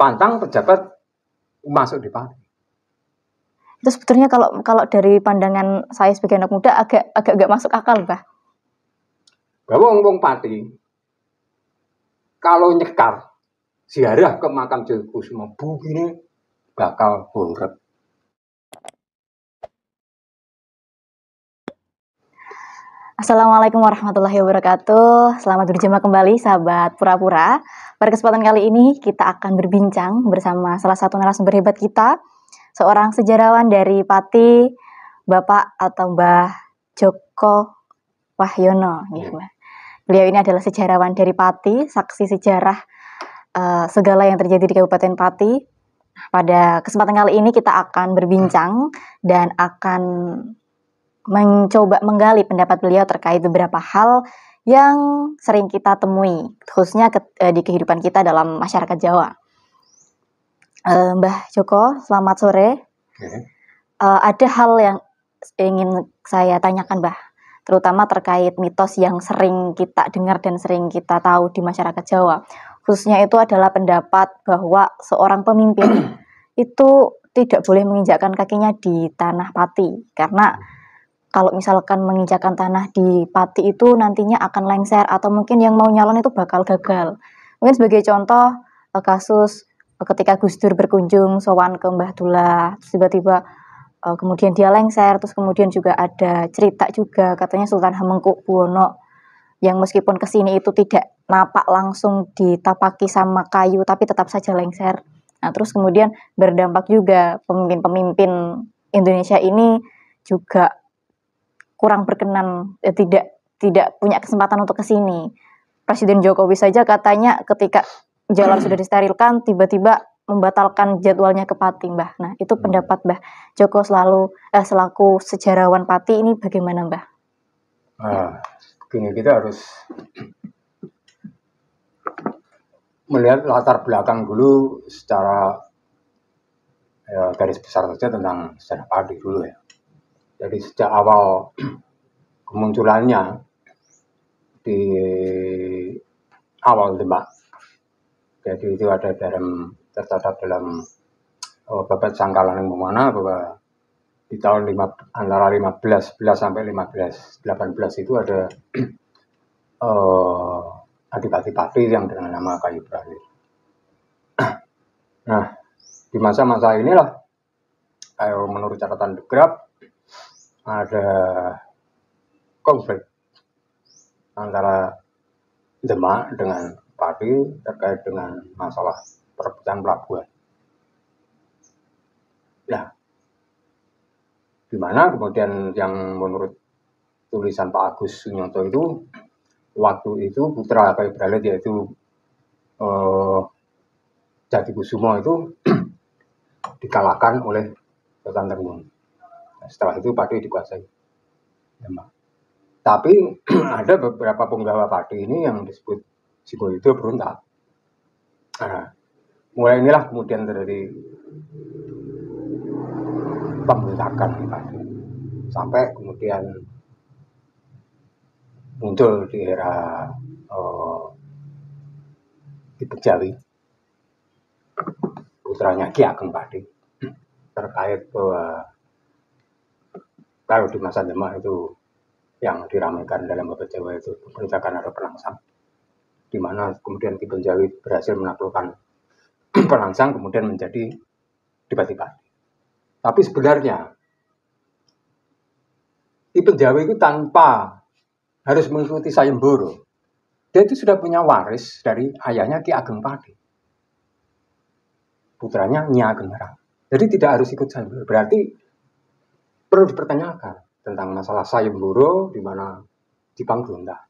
pantang pejabat masuk di Pati. Itu sebetulnya kalau dari pandangan saya sebagai anak muda agak gak masuk akal, Mbah. Bahwa wong Pati kalau nyekar ziarah ke makam Jayakusuma begini bakal borek. Assalamualaikum warahmatullahi wabarakatuh. Selamat berjumpa kembali sahabat Pura-Pura. Pada kesempatan kali ini kita akan berbincang bersama salah satu narasumber hebat kita, seorang sejarawan dari Pati, Bapak atau Mbah Joko Wahyono. Beliau ini adalah sejarawan dari Pati, saksi sejarah segala yang terjadi di Kabupaten Pati. Pada kesempatan kali ini kita akan berbincang dan akan mencoba menggali pendapat beliau terkait beberapa hal yang sering kita temui, khususnya di kehidupan kita dalam masyarakat Jawa. Mbah Joko, selamat sore. Ada hal yang ingin saya tanyakan, Mbah, terutama terkait mitos yang sering kita dengar dan sering kita tahu di masyarakat Jawa. Khususnya itu adalah pendapat bahwa seorang pemimpin itu tidak boleh menginjakkan kakinya di tanah Pati, karena kalau misalkan menginjakkan tanah di Pati itu nantinya akan lengser atau mungkin yang mau nyalon itu bakal gagal. Mungkin sebagai contoh kasus ketika Gus Dur berkunjung sowan ke Mbah Dullah, tiba-tiba kemudian dia lengser, terus kemudian juga ada cerita juga katanya Sultan Hamengkubuwono yang meskipun kesini itu tidak napak langsung ditapaki sama kayu tapi tetap saja lengser. Nah, terus kemudian berdampak juga pemimpin-pemimpin Indonesia ini juga kurang berkenan, tidak punya kesempatan untuk kesini. Presiden Jokowi saja katanya ketika jalan sudah disterilkan tiba-tiba membatalkan jadwalnya ke Pati, Mbah. Nah, itu pendapat Mbah Joko selaku sejarawan Pati ini bagaimana, Mbah? Begini, kita harus melihat latar belakang dulu secara garis besar saja tentang sejarah Pati dulu ya. Jadi sejak awal kemunculannya di awal Demak, jadi itu ada tercatat dalam Babad Sangkalan yang mana bahwa di tahun antara 1511 sampai 1518 itu ada Adipati Pati yang dengan nama Kayu Beralir. Nah, di masa-masa inilah menurut catatan The Graph ada konflik antara Demak dengan Pati terkait dengan masalah perebutan pelabuhan. Nah, di mana kemudian yang menurut tulisan Pak Agus Sunyoto itu waktu itu putra Kayu Beralir yaitu Jatikusumo itu dikalahkan oleh Sultan Temenggung. Setelah itu Pati dikuasai Demak. Tapi ada beberapa penggawa Pati ini yang disebut Sikoyudo berontak. Nah, mulai inilah kemudian terjadi pemberontakan di Pati. Sampai kemudian muncul di era di Bejawi, putranya Ki Ageng Pati, terkait bahwa kalau di masa Demak itu yang diramaikan dalam Babad Jawa itu pemberontakan ada Pelangsang, di mana kemudian Ki Benjawi berhasil menaklukkan Pelangsang kemudian menjadi Adipati Pati. Tapi sebenarnya Ki Benjawi itu tanpa harus mengikuti Sayembara, dia itu sudah punya waris dari ayahnya Ki Ageng Pati, putranya Nyi Ageng Herang. Jadi tidak harus ikut Sayembara. Berarti perlu dipertanyakan tentang masalah Sayembara di mana Jipang berontak.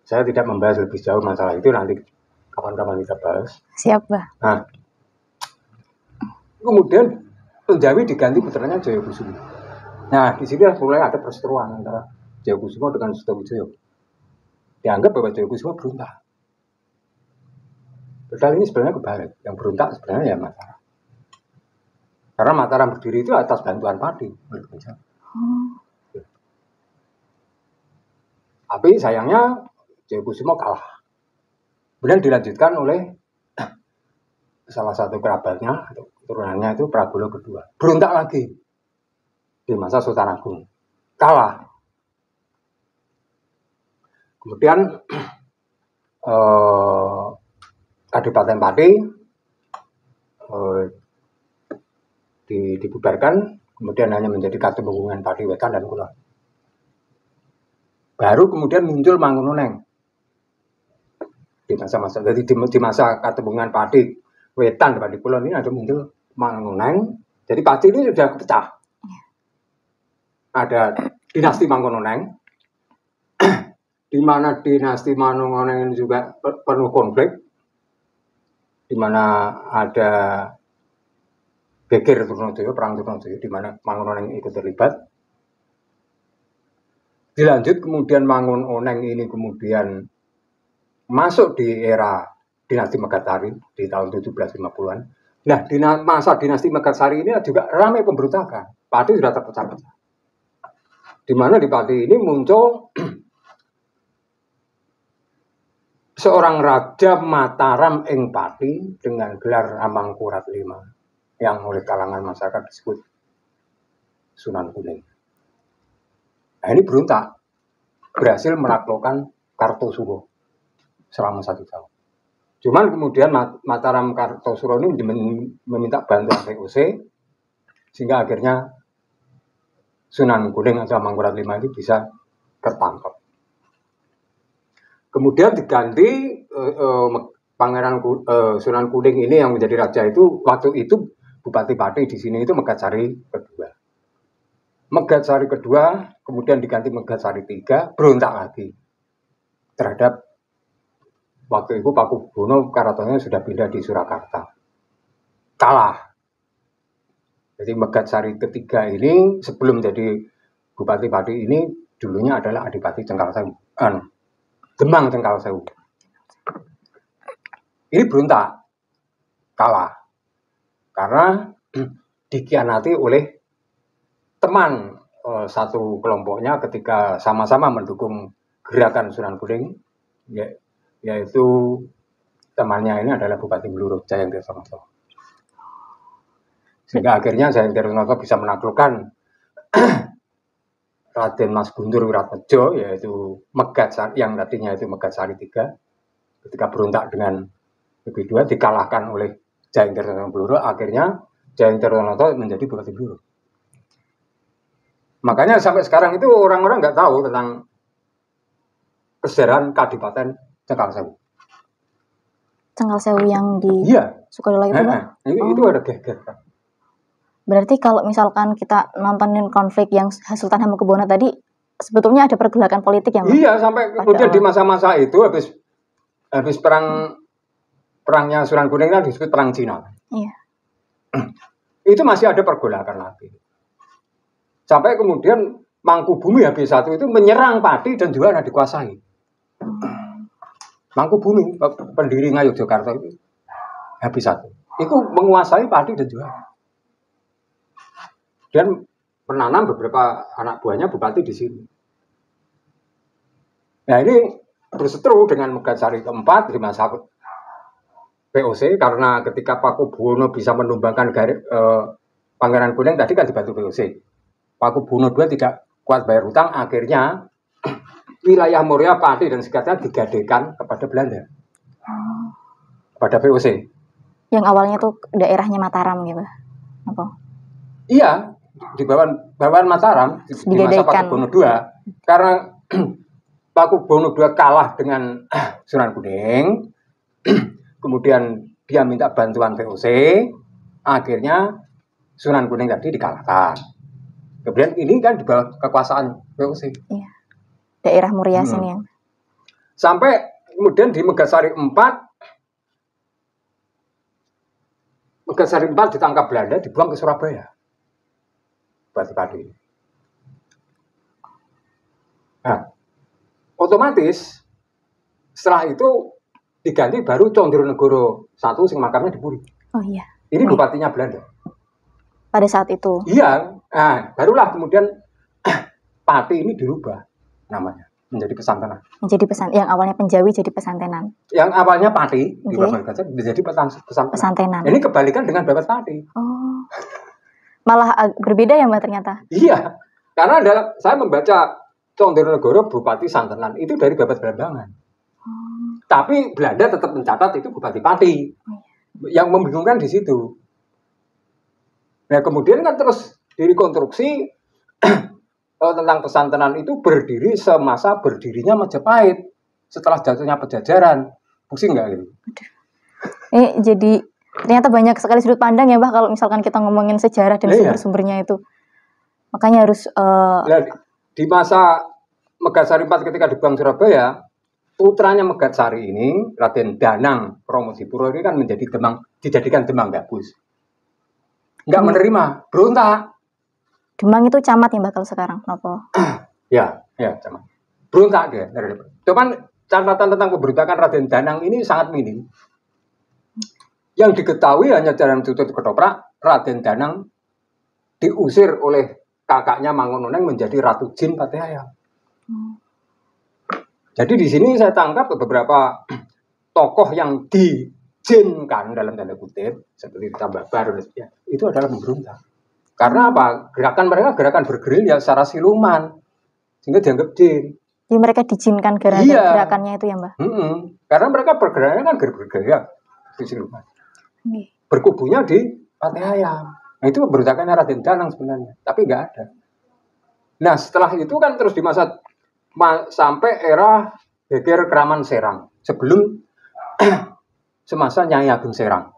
Saya tidak membahas lebih jauh masalah itu, nanti kapan-kapan kita bahas. Siap, Mbah. Nah, kemudian Benjawi diganti putranya Jayakusuma. Nah, di sini mulai ada perseteruan antara Jayakusuma dengan Sutawijaya. Dianggap bahwa Jayakusuma berontak. Padahal ini sebenarnya kebalik. Yang berontak sebenarnya ya Mataram. Karena Mataram berdiri itu atas bantuan Pati. Tapi sayangnya Jayakusuma kalah. Kemudian dilanjutkan oleh salah satu kerabatnya atau turunannya itu Prabowo kedua. Berontak lagi di masa Sultan Agung. Kalah. Kemudian Kadipaten Pati dibubarkan, kemudian hanya menjadi Katembungkungan Pati Wetan dan Kulon. Baru kemudian muncul Mangununeng di masa-masa, jadi di masa Katembungkungan Pati Wetan dan Pati Kulon ini ada muncul Mangununeng. Jadi Pati ini sudah pecah. Ada dinasti Mangununeng, di mana dinasti Mangununeng ini juga penuh konflik, di mana ada geger Trunojoyo, perang Trunojoyo, di mana Mangununeng ikut terlibat. Dilanjut kemudian Mangununeng ini kemudian masuk di era dinasti Megasari di tahun 1750-an. Nah, di masa dinasti Megasari ini juga ramai pemberontakan. Pati sudah terpecah-pecah. Di mana di Pati ini muncul seorang Raja Mataram ing Pati dengan gelar Amangkurat V yang oleh kalangan masyarakat disebut Sunan Kuning. Nah, ini berontak, berhasil menaklukkan Kartosuro selama 1 tahun. Cuman kemudian Mataram Kartosuro ini meminta bantuan VOC sehingga akhirnya Sunan Kuning atau Amangkurat V itu bisa tertangkap. Kemudian diganti Pangeran Sunan Kuning ini yang menjadi raja itu, waktu itu Bupati Pati di sini itu Megasari kedua. Megasari kedua kemudian diganti Megasari III, berontak lagi terhadap waktu itu Pakubuwono karatonnya sudah pindah di Surakarta. Kalah. Jadi Megasari ketiga ini sebelum jadi Bupati Pati ini dulunya adalah Adipati Cengkarsewu, Demang Cengkarsewu. Ini berontak, kalah karena dikhianati oleh teman satu kelompoknya ketika sama-sama mendukung gerakan Sunan Kuning, yaitu temannya ini adalah Bupati Bluro, Jayeng Tirtanoto. Sehingga akhirnya Jayeng Tirtanoto bisa menaklukkan Raden Mas Guntur Wiratnejo, yaitu Megasari, yang tadinya itu Megasari III, ketika berontak dengan lebih dua dikalahkan oleh Jayeng Tirtanoto Bluro, akhirnya Jayeng Tirtanoto menjadi Bupati Bluro. Makanya sampai sekarang itu orang-orang nggak tahu tentang kesejarahan Kadipaten Cengkarsewu. Cengkarsewu yang di Sukadola itu, Bang? Itu ada geger. Berarti kalau misalkan kita nontonin konflik yang Sultan Hamengkubuwono tadi, sebetulnya ada pergolakan politik yang Iya, sampai kemudian di masa-masa itu habis perangnya Sunan Kuning kan disebut perang Cina. Iya. Itu masih ada pergolakan lagi. Sampai kemudian Mangkubumi Habis-I itu menyerang Pati dan juga dikuasai. Mangkubumi, pendiri Ngayogyakarta itu Habis-I. Itu menguasai Pati dan juga. Dan menanam beberapa anak buahnya bupati di sini. Nah, ini berseteru dengan Megasari keempat di masa VOC, karena ketika Pakubuwono bisa menumbangkan Pangeran Kuning tadi kan dibantu VOC. Pakubuwono II tidak kuat bayar hutang, akhirnya wilayah Muria, Pati dan sekitarnya digadekan kepada Belanda, pada VOC. Yang awalnya tuh daerahnya Mataram gitu, apa? Iya, di bawah Mataram di masa Pakubuwono II, karena Pakubuwono II kalah dengan Sunan Kuning, kemudian dia minta bantuan VOC, akhirnya Sunan Kuning tadi dikalahkan. Kemudian ini kan di bawah kekuasaan VOC. Iya. Daerah Muria sini yang. Sampai kemudian di Megasari IV, Megasari IV ditangkap Belanda, dibuang ke Surabaya. Pati. Nah, otomatis setelah itu diganti baru Condronegoro I sing makamnya di Puri. Oh iya. Ini bupatinya Belanda. Pada saat itu. Iya. Nah, barulah kemudian Pati ini dirubah namanya. menjadi pesantenan. Menjadi yang awalnya penjawi jadi pesantenan. Yang awalnya pati di Babad Gajah menjadi pesantenan. Ini kebalikan dengan Babad Pati. Oh. Malah berbeda ya Mbak ternyata. Iya. Karena saya membaca Condronegoro Bupati Santenan itu dari Babad Blambangan. Tapi Belanda tetap mencatat itu Bupati Pati. Yang membingungkan di situ. Nah, kemudian kan terus direkonstruksi tentang pesantenan itu berdiri semasa berdirinya Majapahit setelah jatuhnya Pajajaran. Pusing nggak gitu? Jadi ternyata banyak sekali sudut pandang ya Mbak kalau misalkan kita ngomongin sejarah dan sumber-sumbernya itu. Makanya harus di masa Megasari IV ketika dibuang Surabaya, putranya Megasari ini, Raden Danang Promosipuro ini kan dijadikan Demang Gabus. Nggak menerima, berontak. Demang itu camat ya Mbak kalau sekarang, kenapa? ya camat. Berontak dia. Cuman catatan tentang pemberontakan Raden Danang ini sangat minim. Yang diketahui hanya Jalan Tutut Ketoprak, Raden Danang diusir oleh kakaknya Mangununeng menjadi Ratu Jin Patihaya. Jadi di sini saya tangkap beberapa tokoh yang dijinkan dalam tanda kutip seperti Tambah Baru itu adalah pemberontak. Karena apa? Gerakan mereka gerakan bergerilya secara siluman sehingga dianggap jin. Jadi mereka dijinkan gerakannya itu ya Mbak? Karena mereka bergeraknya kan bergerilya di siluman. Berkubunya di Patihaya. Nah, itu pemberontakannya Raden Danang sebenarnya, tapi nggak ada. Nah setelah itu kan terus di masa sampai era Geger Kraman Serang sebelum semasa Nyai Ageng Serang.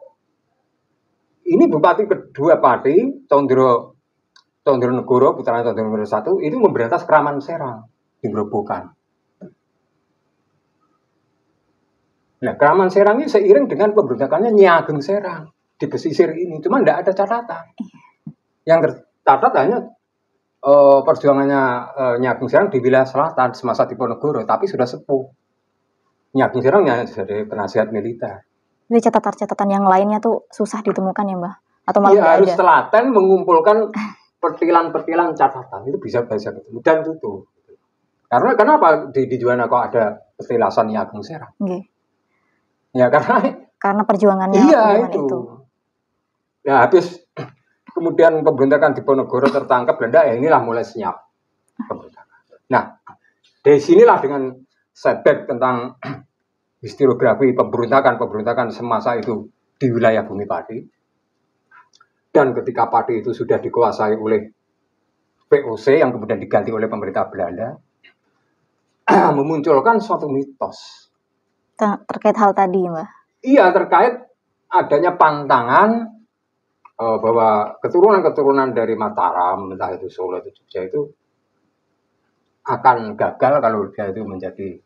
Ini bupati kedua Pati Condronegoro putra Condronegoro I itu memberantas Kraman Serang di Grobogan. Nah Kraman Serang ini seiring dengan pemberontakannya Nyai Ageng Serang di pesisir ini, cuma tidak ada catatan. Yang tercatat hanya perjuangannya Nyai Ageng Serang di wilayah selatan semasa Diponegoro, tapi sudah sepuh. Nyai Ageng Serang jadi penasihat militer. Jadi catatan-catatan yang lainnya tuh susah ditemukan ya Mbak? Atau malah harus telaten mengumpulkan pertilan-pertilan catatan itu bisa ketemu dan itu. Karena kenapa di Juwana kok ada petilasan Nyai Ageng Serang? Ya karena perjuangannya. Iya itu. Ya habis kemudian pemberontakan Diponegoro tertangkap Belanda, inilah mulai senyap pemberontakan. Nah, dari sinilah dengan setback tentang historiografi pemberontakan semasa itu di wilayah Bumi Pati. Dan ketika Pati itu sudah dikuasai oleh VOC yang kemudian diganti oleh pemerintah Belanda, memunculkan suatu mitos. Terkait hal tadi, Mbak? Iya, terkait adanya pantangan bahwa keturunan-keturunan dari Mataram, entah itu Solo atau Jogja itu akan gagal kalau dia itu menjadi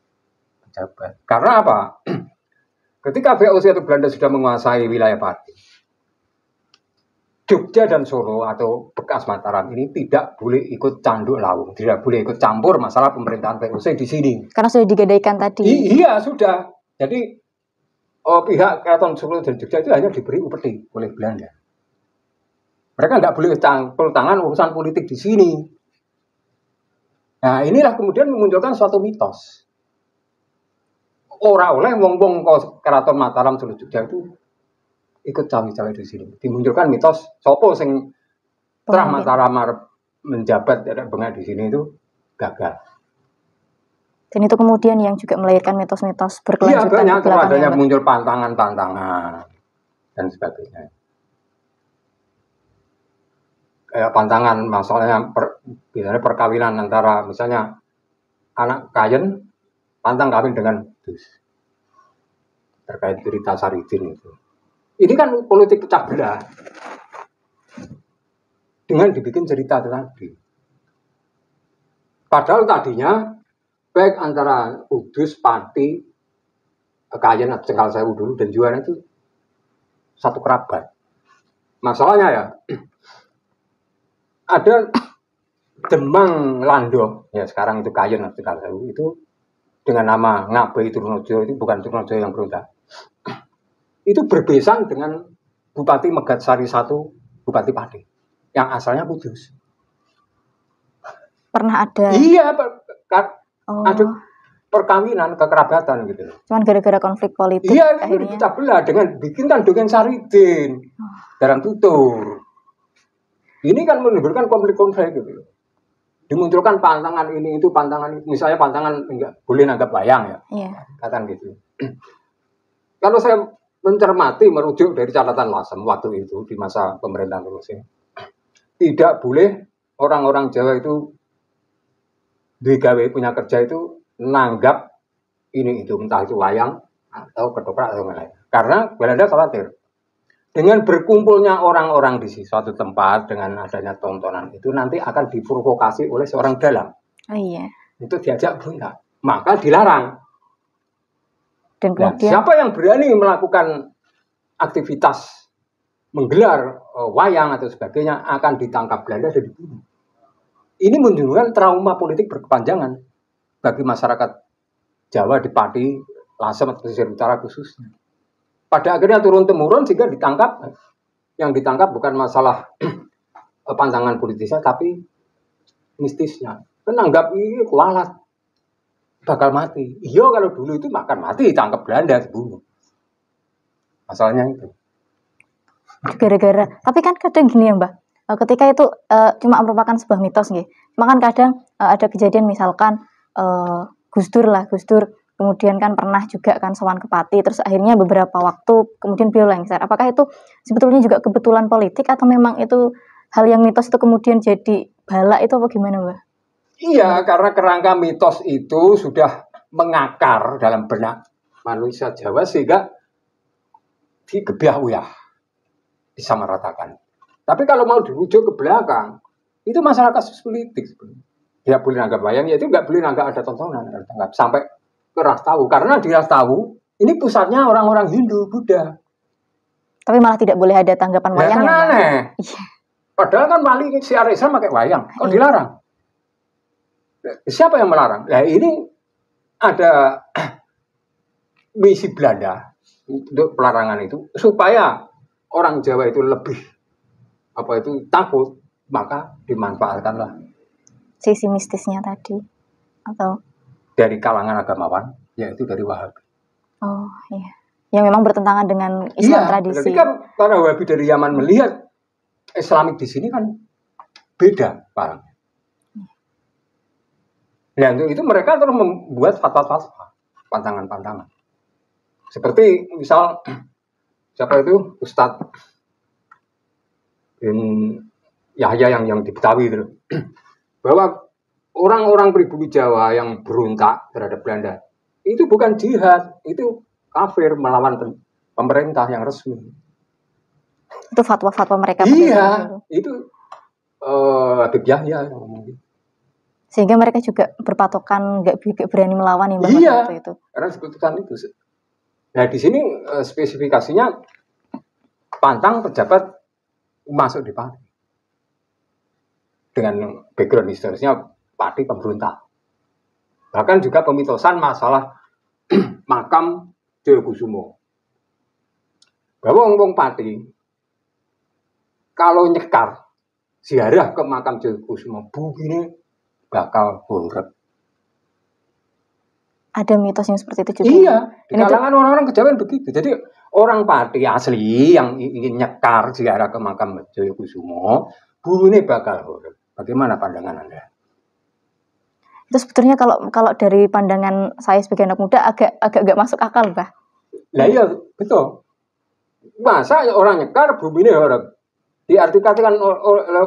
pejabat. Karena apa? Ketika VOC atau Belanda sudah menguasai wilayah Pati, Jogja dan Solo atau bekas Mataram ini tidak boleh ikut canduk lawung, tidak boleh ikut campur masalah pemerintahan VOC di sini. Karena sudah digadaikan tadi. Iya, sudah. Jadi pihak Keraton Solo dan Jogja itu hanya diberi upeti oleh Belanda. Mereka tidak boleh campur tangan urusan politik di sini. Nah, inilah kemudian memunculkan suatu mitos. Ora oleh wong-wong Keraton Mataram Solo Jogja itu ikut cawe-cawe di sini. Dimunculkan mitos sopo sing terah Mataram menjabat ada bengak di sini itu gagal. Dan itu kemudian yang juga melahirkan mitos-mitos berkelanjutan. Iya, banyak adanya muncul pantangan-pantangan dan sebagainya. Kayak pantangan masalahnya misalnya perkawinan antara misalnya anak Kayen pantang kawin dengan Dus terkait cerita Saridin itu. Ini kan politik pecah belah dengan dibikin cerita tadi. Padahal tadinya baik antara Kudus, Pati, Kayen atau Cengkareng dulu dan Juwana itu satu kerabat. Masalahnya ya ada Demang Lando, ya sekarang itu Kayen atau Cengkareng itu dengan nama Ngabai Trunojo, itu bukan Trunojo yang berontak. Itu berbesan dengan Bupati Megasari I, Bupati Pati, yang asalnya Kudus. Pernah ada? Iya, Ada perkawinan, kekerabatan gitu. Cuman gara-gara konflik politik. Iya, itu kita belah dengan bikinkan dengan Saridin, Garang Tutur. Ini kan menimbulkan konflik-konflik gitu. Dimunculkan pantangan ini itu, pantangan itu. Misalnya pantangan enggak boleh nanggap wayang ya. Iya. Katakan gitu. Kalau saya mencermati merujuk dari catatan Lasem waktu itu di masa pemerintahan Rusia, tidak boleh orang-orang Jawa itu digawe punya kerja itu nanggap ini itu, entah itu wayang atau ketoprak atau lain-lain. Karena Belanda khawatir dengan berkumpulnya orang-orang di suatu tempat dengan adanya tontonan itu nanti akan diprovokasi oleh seorang dalang. Oh iya. Itu diajak berontak, maka dilarang. Dan kemudian siapa yang berani melakukan aktivitas menggelar wayang atau sebagainya akan ditangkap Belanda dan dibunuh. Ini menunjukkan trauma politik berkepanjangan bagi masyarakat Jawa di Pati, Lasem atau pesisir utara khususnya. Pada akhirnya turun-temurun sehingga ditangkap. Yang ditangkap bukan masalah pantangan politisnya, tapi mistisnya. Menanggap ini kualat, bakal mati. Iya kalau dulu itu makan mati, ditangkap Belanda, dibunuh. Masalahnya itu. Gara-gara, tapi kan kadang gini ya Mbak, ketika itu cuma merupakan sebuah mitos nggih. Cuma kan kadang ada kejadian misalkan Gus Dur, kemudian kan pernah juga kan sowan ke Pati, terus akhirnya beberapa waktu kemudian beliau lengser. Apakah itu sebetulnya juga kebetulan politik atau memang itu hal yang mitos itu kemudian jadi bala itu apa gimana Mbak? Iya, karena kerangka mitos itu sudah mengakar dalam benak manusia Jawa sehingga digebiah-uyah, disamaratakan. Tapi kalau mau dirujuk ke belakang, itu masalah kasus politik sebenarnya. Dia boleh nanggap wayang, ya itu nggak boleh nanggap ada tontonan, sampai ke Rastawu. Karena di Rastawu ini pusatnya orang-orang Hindu, Buddha. Tapi malah tidak boleh ada tanggapan wayang ya. Aneh. Padahal kan wali siar Islam pakai wayang, kok dilarang? Siapa yang melarang? Nah ini ada misi Belanda untuk pelarangan itu supaya orang Jawa itu lebih takut, maka dimanfaatkanlah sisi mistisnya tadi atau dari kalangan agamawan, yaitu dari Wahabi. Oh iya, yang memang bertentangan dengan Islam tradisi. Jadi kan para Wahabi dari Yaman melihat Islamik di sini kan beda, Pak. Nah itu mereka terus membuat fatwa-fatwa, pantangan-pantangan. Seperti misal siapa itu Ustadz bin Yahya yang di Betawi itu, bahwa orang-orang pribumi Jawa yang berontak terhadap Belanda itu bukan jihad, itu kafir melawan pemerintah yang resmi. Itu fatwa-fatwa mereka. Iya, itu Habib Yahya yang ngomong gitu. Sehingga mereka juga berpatokan nggak berani melawan yang waktu itu. Karena keputusan itu. Nah di sini spesifikasinya pantang pejabat masuk di Pati dengan background historisnya Pati pemberontak. Bahkan juga pemitosan masalah makam Jayakusumo. Bahwa wong Pati kalau nyekar ziarah ke makam Jayakusumo, bugine bakal borek. Ada mitos yang seperti itu juga. Iya, di kalangan orang-orang Kejawen begitu. Jadi orang Pati asli yang ingin nyekar ziarah ke makam Jayakusumo, bugine bakal borek. Bagaimana pandangan Anda? Itu sebetulnya kalau dari pandangan saya sebagai anak muda agak gak masuk akal, Mbah. Lah iya, betul. Masa orang nyekar bumine horeg. Diartikan oleh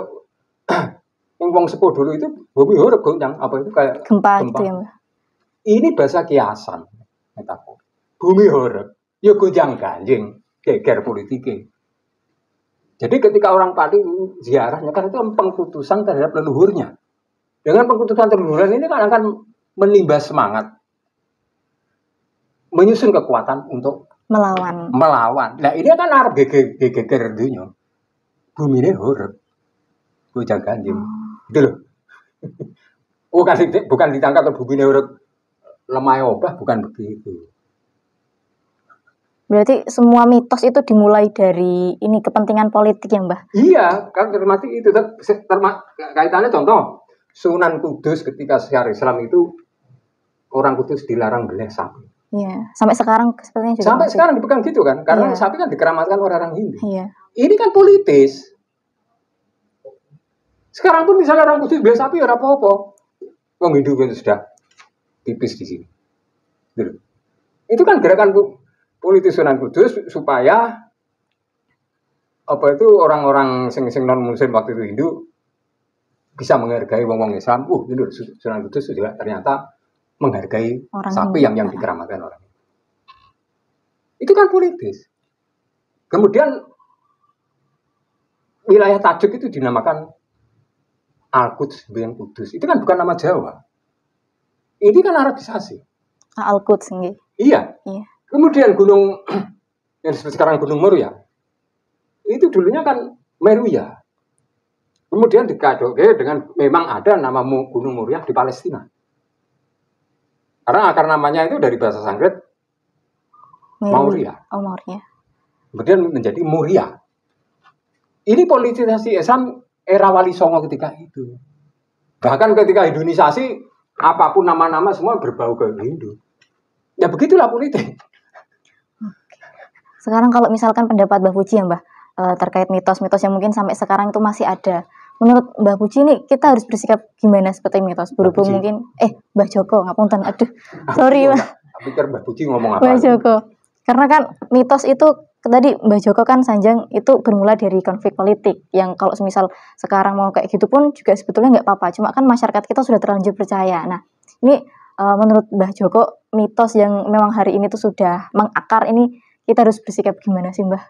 wong sepuh dulu itu bumi horeg goncang, apa itu kayak gempa. Gitu ya, Mbah. Ini bahasa kiasan, metafor. Bumi horeg, ya gonjang-ganjing, geger politiknya. Jadi ketika orang Pati ziarahnya kan itu pengkutusan terhadap leluhurnya. Dengan pengkutusan leluhur ini kan akan menimba semangat, menyusun kekuatan untuk melawan. Nah ini kan arep geger dunia. Bumi ini horeg, gonjang-ganjing. Gitu loh. Bukan ditangkap ke bumi ini horeg lemah obah, bukan begitu. Berarti semua mitos itu dimulai dari ini kepentingan politik ya, Mbah? Iya, kan termasuk itu. Kaitannya contoh Sunan Kudus ketika syiar Islam itu orang Kudus dilarang beli sapi. Iya, sampai sekarang sepertinya juga Sampai masih. sekarang dipegang gitu kan, karena Iya. sapi kan dikeramatkan orang Hindu. Iya. Ini kan politis. Sekarang pun misalnya orang Kudus beli sapi ora apa-apa. Wong Hindu kan sudah tipis di sini. Gitu. Itu kan gerakan politis Sunan Kudus supaya apa itu orang-orang sing non muslim waktu itu Hindu bisa menghargai wong-wong Islam. Ini Sunan Kudus juga ternyata menghargai Orang sapi Hindu. yang dikeramatkan orang. Itu kan politis. Kemudian wilayah Tajuk itu dinamakan Al-Quds yang Kudus. Itu kan bukan nama Jawa. Ini kan Arabisasi. Al-Quds nggih. Iya. Iya. Kemudian gunung yang disebut sekarang Gunung Meruya. Itu dulunya kan Meruya. Kemudian dikadoke dengan memang ada nama Gunung Meruya di Palestina. Karena akar namanya itu dari bahasa Sanskrit Mauria. Oh, Mauria. Kemudian menjadi Muria. Ini politisasi Islam era Wali Songo ketika itu. Bahkan ketika Hinduisasi, apapun nama-nama semua berbau ke Hindu. Ya begitulah politik. Sekarang kalau misalkan pendapat Mbah Puji ya Mbah, terkait mitos-mitos yang mungkin sampai sekarang itu masih ada. Menurut Mbah Puji ini kita harus bersikap gimana seperti mitos? Berhubung mungkin, Mbah Joko, ngapunten, aduh, sorry Mbah. Pikir Mbah Puji ngomong apa? Mbah Joko. Karena kan mitos itu tadi Mbah Joko kan Sanjang itu bermula dari konflik politik yang kalau semisal sekarang mau kayak gitu pun juga sebetulnya nggak apa-apa. Cuma kan masyarakat kita sudah terlanjur percaya. Nah ini menurut Mbah Joko mitos yang memang hari ini tuh sudah mengakar ini kita harus bersikap gimana sih Mbah?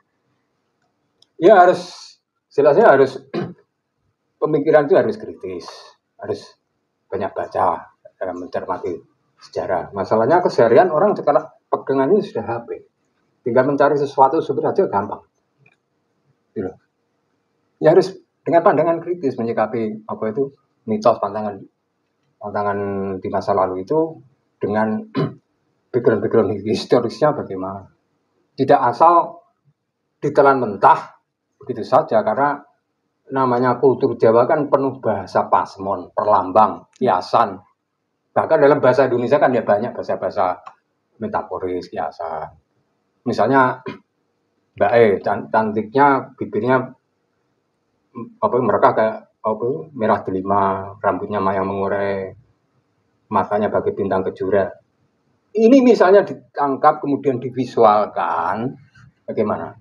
Ya harus jelasnya harus pemikiran itu harus kritis, harus banyak baca dalam mencermati sejarah. Masalahnya keseharian orang sekarang pegangannya sudah HP. Tinggal mencari sesuatu sebenarnya gampang. Gitu. Ya harus dengan pandangan kritis menyikapi apa itu mitos pantangan di masa lalu itu dengan background historisnya bagaimana. Tidak asal ditelan mentah begitu saja karena namanya kultur Jawa kan penuh bahasa pasmon, perlambang, kiasan. Bahkan dalam bahasa Indonesia kan ya banyak bahasa-bahasa metaforis, kiasan. Misalnya Mbak cantiknya bibirnya mereka kayak merah delima, rambutnya mayang mengurai, matanya bagai bintang kejora. Ini misalnya ditangkap kemudian divisualkan bagaimana?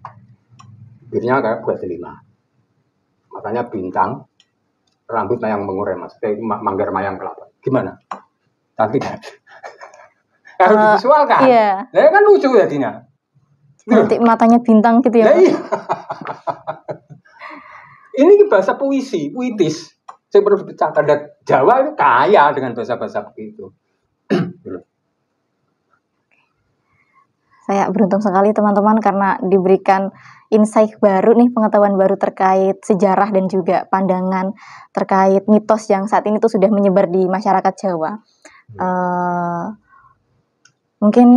Bibirnya kayak buah delima, matanya bintang, rambut mayang mengurai mas, kayak manggar mayang kelapa. Gimana? Cantik kan? Harus divisualkan. Iya. Nah, kan lucu ya Dina. Nanti matanya bintang gitu ya. Iya. Ini bahasa puitis. Saya perlu dipecahkan. Dan Jawa itu kaya dengan bahasa-bahasa begitu. Saya beruntung sekali teman-teman karena diberikan insight baru nih, pengetahuan baru terkait sejarah dan juga pandangan terkait mitos yang saat ini tuh sudah menyebar di masyarakat Jawa. Mungkin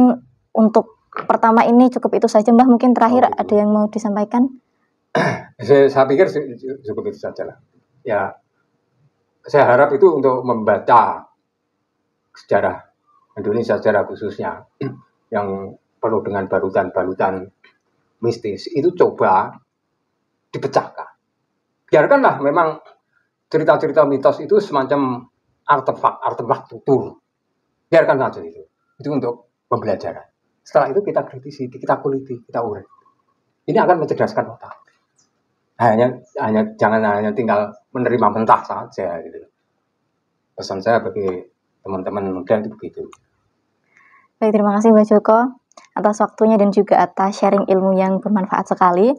untuk pertama ini cukup itu saja Mbah. Mungkin terakhir ada yang mau disampaikan? Saya pikir cukup itu saja lah. Ya, saya harap itu untuk membaca sejarah Indonesia sejarah khususnya yang penuh dengan balutan-balutan mistis itu coba dipecahkan. Biarkanlah memang cerita-cerita mitos itu semacam artefak tutur. Biarkan saja itu. Itu untuk pembelajaran. Setelah itu kita kritisi, kita kuliti, kita urai. Ini akan mencerdaskan otak. Jangan hanya tinggal menerima mentah saja gitu. Pesan saya bagi teman-teman muda itu begitu. Baik, terima kasih Mbak Joko atas waktunya dan juga atas sharing ilmu yang bermanfaat sekali.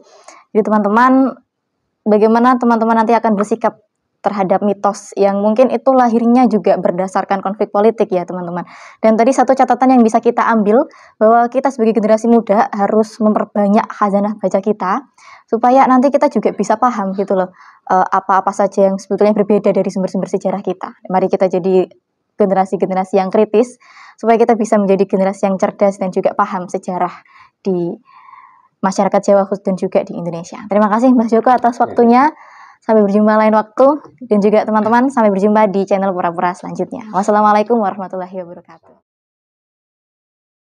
Jadi teman-teman, bagaimana teman-teman nanti akan bersikap terhadap mitos yang mungkin itu lahirnya juga berdasarkan konflik politik ya teman-teman. Dan tadi satu catatan yang bisa kita ambil bahwa kita sebagai generasi muda harus memperbanyak khazanah baca kita supaya nanti kita juga bisa paham gitu loh apa-apa saja yang sebetulnya berbeda dari sumber-sumber sejarah kita. Mari kita jadi generasi-generasi yang kritis supaya kita bisa menjadi generasi yang cerdas dan juga paham sejarah di masyarakat Jawa dan juga di Indonesia. Terima kasih Mbah Joko atas waktunya. Sampai berjumpa lain waktu dan juga teman-teman sampai berjumpa di channel Pura-Pura selanjutnya. Wassalamualaikum warahmatullahi wabarakatuh.